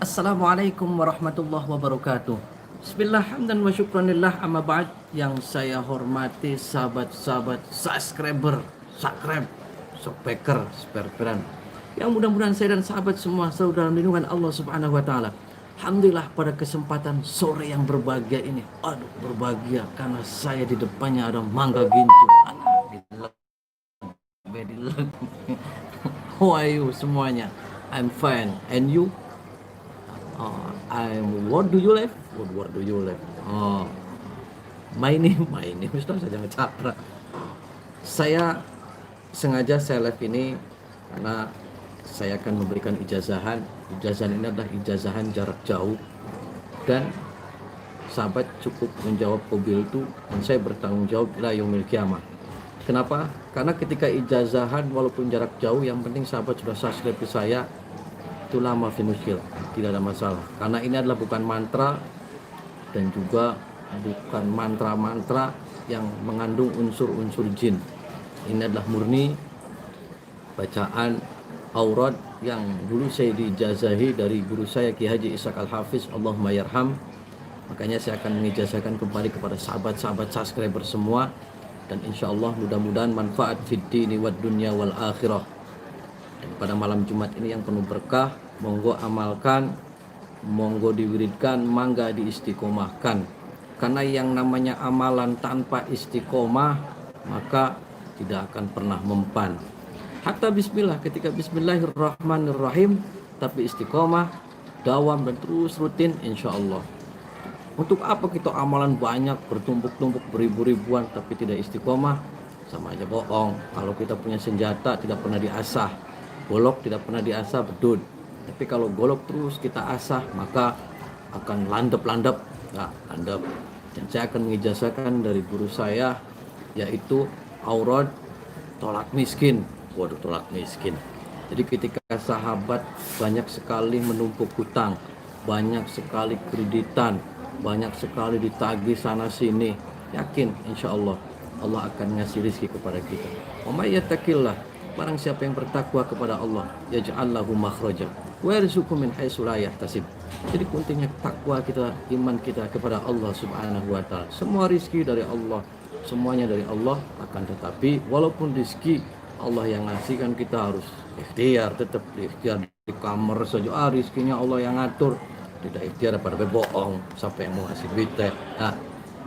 Assalamualaikum warahmatullahi wabarakatuh. Bismillah, hamdan wa syukranillah, amma ba'd. Yang saya hormati sahabat-sahabat subscriber, subscriber, subscriberan. Yang mudah-mudahan saya dan sahabat semua selalu dalam lindungan Allah Subhanahu wa taala. Alhamdulillah pada kesempatan sore yang berbahagia ini. Aduh, berbahagia karena saya di depannya ada mangga gincu. How are you semuanya? I'm fine. And you? What do you live? What do you live? My name Ustaz saja ngecara. Saya sengaja saya live ini karena saya akan memberikan ijazahan. Ijazahan ini adalah ijazahan jarak jauh dan sahabat cukup menjawab qabil itu dan saya bertanggung jawab ila yaumil qiyamah. Kenapa? Karena ketika ijazahan walaupun jarak jauh yang penting sahabat sudah subscribe ke saya, itulah mafi muskil, tidak ada masalah. Karena ini adalah bukan mantra dan juga bukan mantra-mantra yang mengandung unsur-unsur jin. Ini adalah murni bacaan aurat yang dulu saya diijazahi dari guru saya Ki Haji Ishaq Al-Hafiz, Allahumma yarham. Makanya saya akan mengijazahkan kembali kepada sahabat-sahabat subscriber semua, dan insya Allah mudah-mudahan manfaat fid dini wad dunya wal akhirah. Dan pada malam Jumat ini yang penuh berkah, monggo amalkan, monggo diwiridkan, mangga diistiqomahkan. Karena yang namanya amalan tanpa istiqomah maka tidak akan pernah mempan. Hatta bismillah, ketika bismillahirrahmanirrahim tapi istiqomah, dawam dan terus rutin insya Allah. Untuk apa kita amalan banyak, bertumpuk-tumpuk, beribu-ribuan tapi tidak istiqomah? Sama aja bohong. Kalau kita punya senjata tidak pernah diasah, golok tidak pernah diasah, bedut. Tapi kalau golok terus kita asah maka akan landep-landep. Nah, landep. Dan saya akan mengijazahkan dari guru saya, yaitu aurat tolak miskin. Waduh, tolak miskin. Jadi ketika sahabat banyak sekali menumpuk hutang, banyak sekali kreditan, banyak sekali ditagih sana sini, yakin insya Allah Allah akan ngasih rezeki kepada kita. Wa may yattaqillah, barang siapa yang bertakwa kepada Allah, yaj'al lahu makhraja wa yarzuqhu min haitsu la yahtasib. Jadi kuntinya takwa kita, iman kita kepada Allah Subhanahu wa taala. Semua rezeki dari Allah, semuanya dari Allah, akan tetapi walaupun rezeki Allah yang ngasih kan kita harus ikhtiar, tetap ikhtiar di kamar saja rezekinya Allah yang ngatur. Tidak ikhtiar pada bohong, siapa yang mau ngasih duit teh. Nah,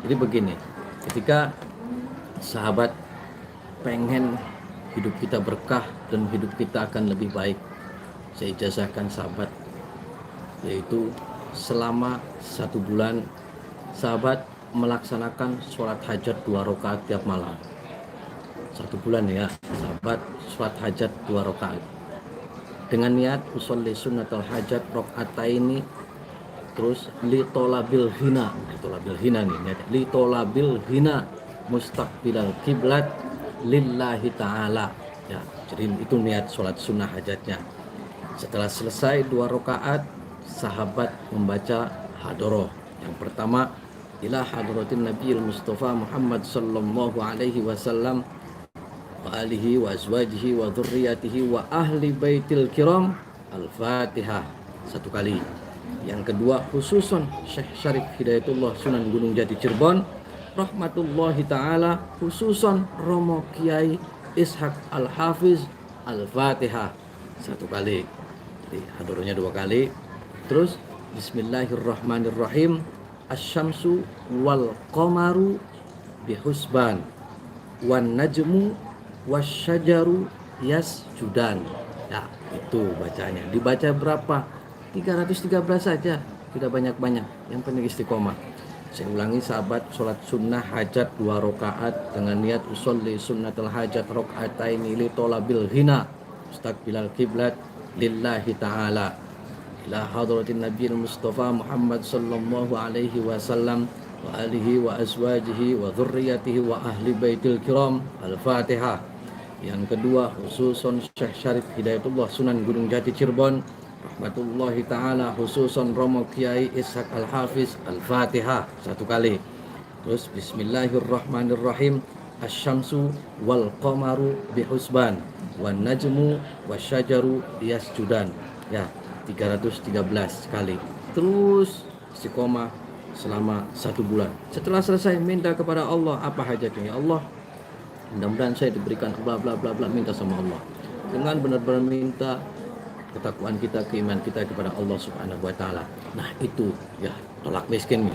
jadi begini, ketika sahabat pengen hidup kita berkah dan hidup kita akan lebih baik, saya ijazahkan sahabat, yaitu selama 1 bulan sahabat melaksanakan sholat hajat 2 rakaat tiap malam. 1 bulan ya sahabat, sholat hajat 2 rakaat dengan niat usolli sunnatul hajat rakaataini, terus litolabil hina nih, niat litolabil hina mustaqbilal kiblat lillahi ta'ala ya. Jadi itu niat sholat sunnah hajatnya. Setelah selesai 2 rakaat, sahabat membaca hadroh. Yang pertama, ila hadratin nabiyil mustafa Muhammad sallallahu alaihi wasallam wa alihi wa azwajihi wa dzurriyyatihi wa ahli baitil kiram, al-fatihah 1 kali. Yang kedua, khususon Syekh Syarif Hidayatullah Sunan Gunung Jati Cirebon rahmatullahi ta'ala, khususon Romo Kiai Ishaq Al-Hafiz, Al-Fatihah 1 kali. Jadi hadrohnya 2 kali. Terus bismillahirrahmanirrahim, asyamsu wal qamaru bihusban wan najmu wasyajaru yasjudan. Ya, itu bacanya. Dibaca berapa? 313 saja, tidak banyak-banyak, yang penting istiqomah. Saya ulangi sahabat, sholat sunnah hajat 2 rakaat dengan niat usolli sunnatul hajat rakaataini li tolabil hina mustaqbilal kiblat lillahi ta'ala ila hadratin nabiyil mustafa Muhammad sallallahu alaihi wasallam wa alihi wa azwajihi wa dzurriyyatihi wa ahli baitil kiram, al-fatihah. Yang kedua, khususon Syekh Syarif Hidayatullah Sunan Gunung Jati Cirebon rahmatullahi ta'ala, khususon Romo Kiai Ishaq Al-Hafiz, Al-Fatihah 1 kali. Terus bismillahirrahmanirrahim, asyamsu wal qamaru bihusban wan najmu wasyajaru yasjudan. Ya, 313 kali. Terus istiqomah selama 1 bulan. Setelah selesai, minta kepada Allah apa hajatnya. Ya Allah, mudah-mudahan saya diberikan bla bla bla bla, minta sama Allah. Dengan benar-benar minta, ketakwaan kita, keimanan kita kepada Allah Subhanahu wa taala. Nah, itu ya, tolak miskin,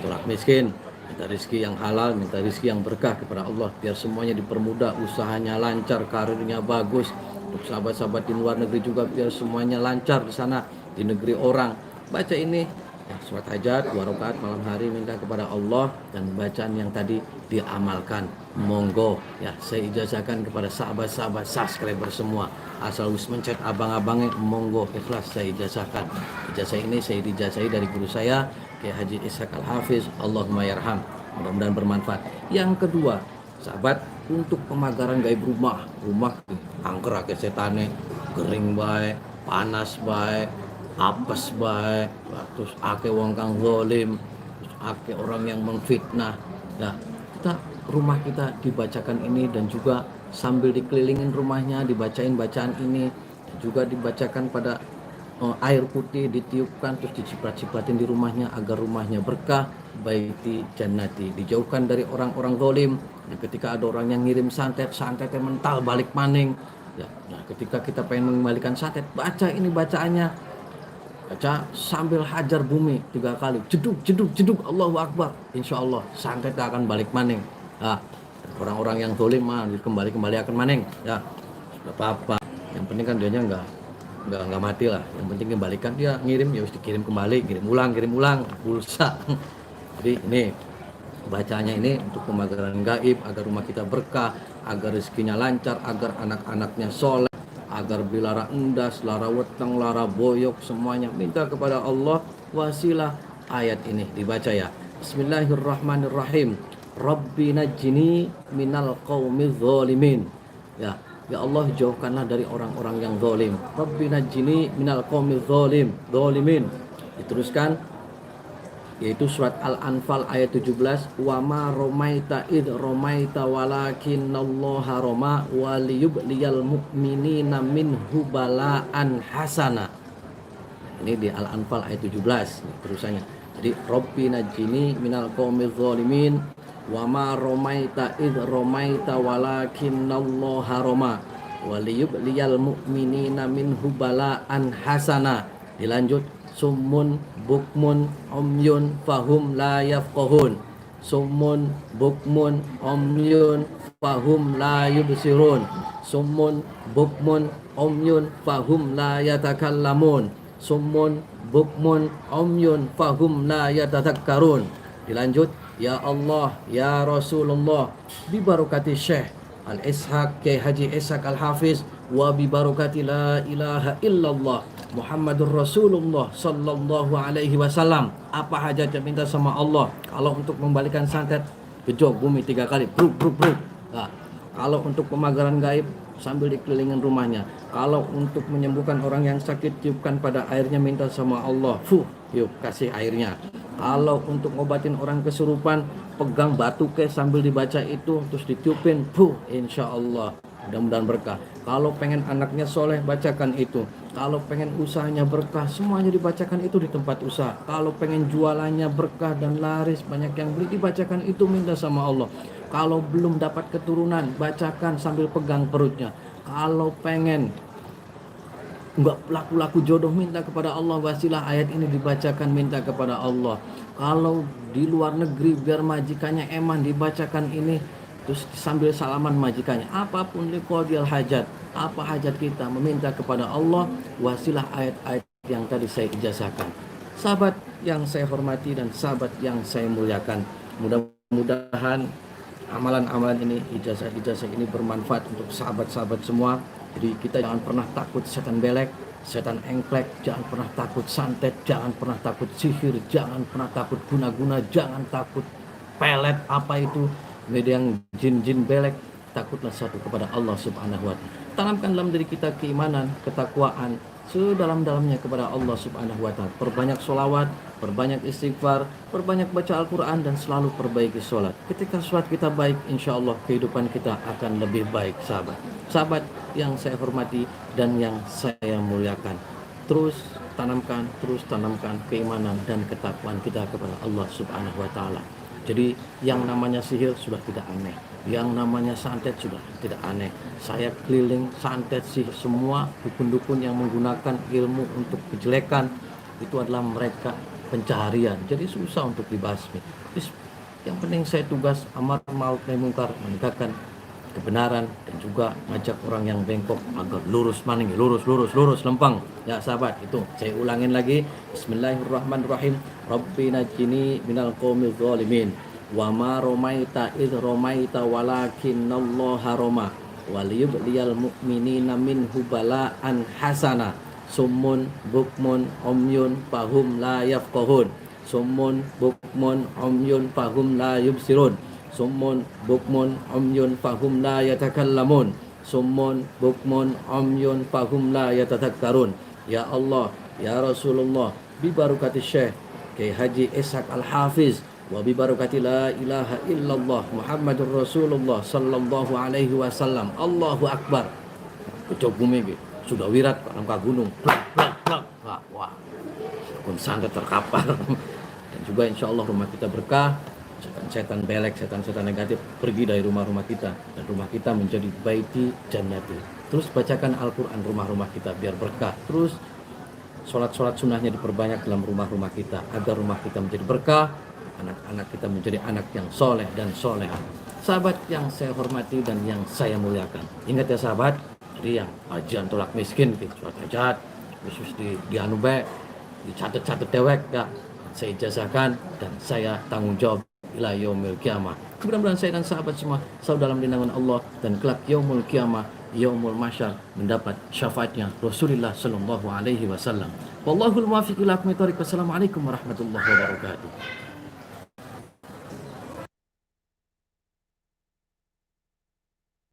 minta rezeki yang halal, minta rezeki yang berkah kepada Allah, biar semuanya dipermudah, usahanya lancar, karirnya bagus. Untuk sahabat-sahabat di luar negeri juga, biar semuanya lancar di sana, di negeri orang. Baca ini ya, surat hajat 2 rakaat malam hari, minta kepada Allah, dan bacaan yang tadi diamalkan. Monggo ya, saya ijazahkan kepada sahabat-sahabat subscriber semua, asal mencet abang-abangnya, monggo ikhlas saya ijazahkan. Ijazah ini saya dijazahi dari guru saya Kiai Haji Ishaq Al-Hafiz, Allahumma yarham. Mudah-mudahan bermanfaat. Yang kedua, sahabat, untuk pemagaran gaib rumah angker ake setane, kering bae, panas bae, apes bae, terus ake wong kang zalim, terus ake orang yang memfitnah. Nah, rumah kita dibacakan ini, dan juga sambil dikelilingin rumahnya dibacain bacaan ini, dan juga dibacakan pada air putih, ditiupkan, terus diciprat-cipratin di rumahnya agar rumahnya berkah. Baiti jannati, dijauhkan dari orang-orang zalim. Nah, ketika ada orang yang ngirim santetnya mental balik maning ya. Nah, ketika kita pengen mengembalikan santet, baca ini bacaannya, baca sambil hajar bumi 3 kali, jeduk Allahu Akbar, insya Allah santetnya akan balik maning. Nah, orang-orang yang zalim mah kembali akan maning ya, nggak apa-apa, yang penting kan dianya nggak mati lah, yang penting kembalikan. Dia ngirim ya harus dikirim kembali, kirim ulang pulsa. Jadi ini bacanya ini untuk pemagaran gaib, agar rumah kita berkah, agar rezekinya lancar, agar anak-anaknya soleh, agar bilara endas, lara weteng, lara boyok, semuanya minta kepada Allah wasilah. Ayat ini dibaca ya, Bismillahirrahmanirrahim. Rabbi najjini minal qaumiz zalimin. Ya Allah, jauhkanlah dari orang-orang yang zalim. Rabbi najjini minal qaumiz zalimin. Diteruskan, yaitu surat Al-Anfal ayat 17, wa ma romaita id romaita walakinallaha roma waliyubliyal mu'minina minhu bala'an hasana. Ini di Al-Anfal ayat 17 terusannya. Jadi Rabbi najjini minal qaumiz zalimin wa ma romaita id romaita walakinallaha roma waliyubliyal mu'minina minhu bala'an hasana. Dilanjut, summun bukmun umyun fahum la yafqahun. Summun bukmun umyun fahum la yubsirun. Summun bukmun umyun fahum la yatakallamun. Summun bukmun umyun fahum la yatadhakkarun. Dilanjut, ya Allah ya Rasulullah bi barakati Syekh Al-Ishaq Kiai Haji Ishaq Al-Hafiz wa bi barakati la ilaha illallah Muhammadur Rasulullah sallallahu alaihi wasallam. Apa hajatnya minta sama Allah. Kalau untuk membalikan santet, gejok bumi 3 kali, bruk. Nah, kalau untuk pemagaran gaib, sambil dikelilingin rumahnya. Kalau untuk menyembuhkan orang yang sakit, tiupkan pada airnya, minta sama Allah, yuk kasih airnya. Kalau untuk ngobatin orang kesurupan, pegang batu sambil dibaca itu, terus ditiupin, insya Allah mudah-mudahan berkah. Kalau pengen anaknya soleh, bacakan itu. Kalau pengen usahanya berkah, semuanya dibacakan itu di tempat usaha. Kalau pengen jualannya berkah dan laris, banyak yang beli, dibacakan itu, minta sama Allah. Kalau belum dapat keturunan, bacakan sambil pegang perutnya. Kalau pengen nggak laku-laku jodoh, minta kepada Allah wasilah, ayat ini dibacakan, minta kepada Allah. Kalau di luar negeri biar majikannya eman, dibacakan ini, terus sambil salaman majikannya. Apapun liqadil hajat, apa hajat kita, meminta kepada Allah wasilah ayat-ayat yang tadi saya ijazahkan. Sahabat yang saya hormati dan sahabat yang saya muliakan, mudah-mudahan amalan-amalan ini, ijazah-ijazah ini bermanfaat untuk sahabat-sahabat semua. Jadi kita jangan pernah takut setan belek, setan engklek, jangan pernah takut santet, jangan pernah takut sihir, jangan pernah takut guna-guna, jangan takut pelet apa itu, media yang jin-jin belek. Takutlah satu kepada Allah Subhanahu wa ta'ala. Tanamkan dalam diri kita keimanan, ketakwaan sedalam-dalamnya kepada Allah Subhanahu wa ta'ala. Perbanyak sholawat, perbanyak istighfar, perbanyak baca Al-Quran, dan selalu perbaiki sholat. Ketika sholat kita baik, insya Allah kehidupan kita akan lebih baik. Sahabat yang saya hormati dan yang saya muliakan, terus tanamkan keimanan dan ketakwaan kita kepada Allah Subhanahu wa taala. Jadi yang namanya sihir sudah tidak aneh, yang namanya santet sudah tidak aneh. Saya keliling santet sihir semua dukun-dukun yang menggunakan ilmu untuk kejelekan, itu adalah mereka pencaharian. Jadi susah untuk dibasmi. Yang penting saya tugas amar ma'ruf nahi mungkar, menegakkan kebenaran dan juga ngajak orang yang bengkok agar lurus maning, lurus lempang. Ya sahabat, itu saya ulangin lagi. Bismillahirrahmanirrahim. Rabbi najini minal qaumil zalimin. Wa ma romaita id romaita walakinallaha roma. Waliyubliyal mu'minina minhu bala'an hasana. Summun bukmun umyun fahum la yafqahun. Summun bukmun umyun fahum la yubsirun. Summun bukmun umyun fahum la yatakallamun. Summun bukmun umyun fahum la yatadhakkarun. Ya Allah, ya Rasulullah, bi barakati Syekh Kiai Haji Ishaq Al-Hafiz wa bi barakati la ilaha illallah Muhammadur Rasulullah sallallahu alaihi wasallam. Allahu akbar. Kecok bumi gitu. Sudah wirat angka gunung. Plak. Wah. Kun santet terkapar. Dan juga insya Allah rumah kita berkah. Setan-setan belek, setan-setan negatif pergi dari rumah-rumah kita, dan rumah kita menjadi baiti jannati. Terus bacakan Al-Quran rumah-rumah kita biar berkah. Terus sholat-sholat sunnahnya diperbanyak dalam rumah-rumah kita agar rumah kita menjadi berkah, anak-anak kita menjadi anak yang soleh dan soleha. Sahabat yang saya hormati dan yang saya muliakan, ingat ya sahabat, jadi yang ajian tolak miskin surat hajat khusus di anube dicatat dewek ya, saya ijazahkan dan saya tanggung jawab ila yaumil kiamah. Mudah-mudahan saya dan sahabat semua selalu dalam lindungan Allah, dan kelak yaumul kiamah, yaumul mahsyar, mendapat syafaatnya Rasulullah sallallahu alaihi wasallam. Wallahul muwaffiq ila aqwamit thoriq. Wassalamualaikum warahmatullahi wabarakatuh.